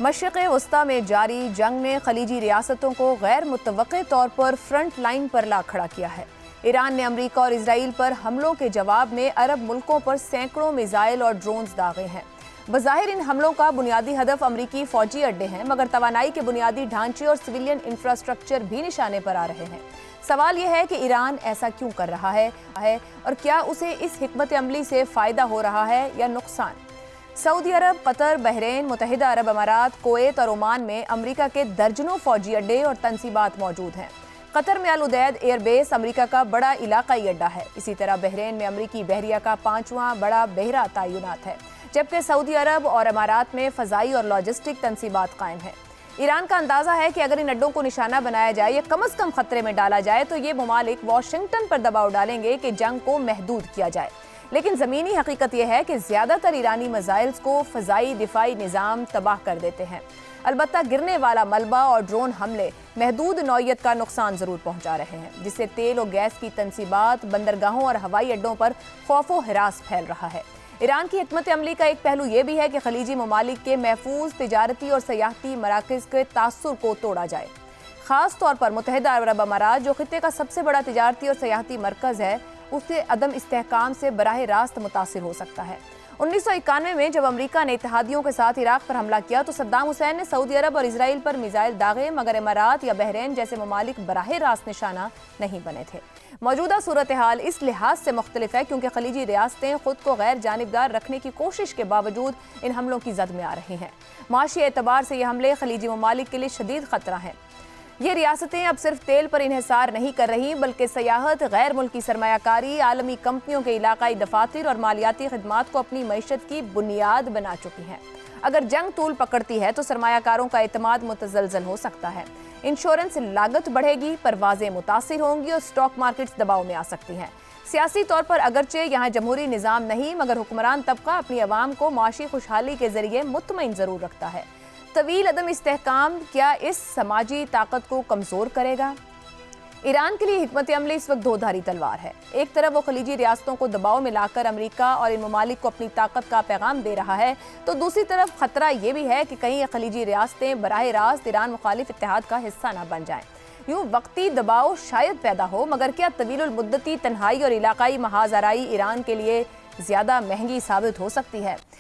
मशरिक़ वस्ता में जारी जंग ने खलीजी रियासतों को गैर मुतवक्के तौर पर फ्रंट लाइन पर ला खड़ा किया है। ईरान ने अमरीका और इसराइल पर हमलों के जवाब में अरब मुल्कों पर सैकड़ों मिसाइल और ड्रोन्स दागे हैं। बज़ाहिर इन हमलों का बुनियादी हदफ अमरीकी फौजी अड्डे हैं, मगर तवानाई के बुनियादी ढांचे और सिविलियन इंफ्रास्ट्रक्चर भी निशाने पर आ रहे हैं। सवाल यह है कि ईरान ऐसा क्यों कर रहा है और क्या उसे इस हिकमत अमली से फ़ायदा हो रहा है या नुकसान। सऊदी अरब, कतर, बहरीन, मुत्तहिदा अरब अमारात, कुवैत और ओमान में अमरीका के दर्जनों फौजी अड्डे और तनसीबात मौजूद हैं। कतर में अल उदैद एयरबेस अमरीका का बड़ा इलाकाई अड्डा है। इसी तरह बहरीन में अमरीकी बहरिया का 5वां बड़ा बहरा तैनात है, जबकि सऊदी अरब और अमारात में फ़ज़ाई और लॉजिस्टिक तनसीबात कायम है। ईरान का अंदाज़ा है कि अगर इन अड्डों को निशाना बनाया जाए या कम अज़ कम खतरे में डाला जाए तो ये ममालिक वाशिंगटन पर दबाव डालेंगे कि जंग को महदूद किया जाए। लेकिन ज़मीनी हकीकत यह है कि ज़्यादातर ईरानी मिसाइल्स को फ़ज़ाई दिफाई निज़ाम तबाह कर देते हैं। अलबत्ता गिरने वाला मलबा और ड्रोन हमले महदूद नौइयत का नुकसान ज़रूर पहुँचा रहे हैं, जिससे तेल और गैस की तनसीबात, बंदरगाहों और हवाई अड्डों पर खौफ व हिरास फैल रहा है। ईरान की हिकमत अमली का एक पहलू ये भी है कि खलीजी ममालिक के महफूज तिजारती और सयाहती मराकज़ के तासुर को तोड़ा जाए। ख़ास तौर पर मुत्तहिदा अरब अमारात, जो खित्ते का सबसे बड़ा तिजारती और सयाहती मरकज़ है, उसके अदम इस्तेहकाम से बराह रास्त मुतासिर हो सकता है। 1991 में जब अमरीका ने इत्तेहादियों के साथ इराक पर हमला किया तो सद्दाम हुसैन ने सऊदी अरब और इसराइल पर मिसाइल दागे, मगर इमारात या बहरीन जैसे ममालिक बराह रास्त निशाना नहीं बने थे। मौजूदा सूरत हाल इस लिहाज से मुख्तलिफ है क्योंकि खलीजी रियासतें खुद को गैर जानिबदार रखने की कोशिश के बावजूद इन हमलों की जद में आ रही हैं। माशी एतबार से ये हमले खलीजी ममालिक के लिए शदीद खतरा हैं। ये रियासतें अब सिर्फ तेल पर इन्हिसार नहीं कर रही, बल्कि सयाहत, गैर मुल्की सरमायाकारी, आलमी कंपनियों के इलाकाई दफातर और मालियाती खिदमात को अपनी मईशत की बुनियाद बना चुकी हैं। अगर जंग तूल पकड़ती है तो सरमायाकारों का एतमाद मुतज़लज़ल हो सकता है। इंश्योरेंस लागत बढ़ेगी, परवाजें मुतासिर होंगी और स्टॉक मार्केट्स दबाव में आ सकती हैं। सियासी तौर पर अगरचे यहाँ जमहूरी निज़ाम नहीं, मगर हुक्मरान तबका अपनी अवाम को माशी खुशहाली के जरिए मुतमईन ज़रूर रखता है। तवील अदम इस्तेहकाम क्या इस समाजी ताकत को कमज़ोर करेगा? ईरान के लिए हिकमत अमली इस वक्त दो-धारी तलवार है। एक तरफ वो खलीजी रियासतों को दबाव में लाकर अमरीका और इन ममालिक को अपनी ताकत का पैगाम दे रहा है, तो दूसरी तरफ खतरा ये भी है कि कहीं ये खलीजी रियासतें बराह रास्त ईरान मुखालिफ इत्तेहाद का हिस्सा ना बन जाएं। यूँ वक्ती दबाव शायद पैदा हो, मगर क्या तवील मुद्दती तन्हाई और इलाकाई महाजराई ईरान के लिए ज़्यादा महंगी साबित हो सकती है?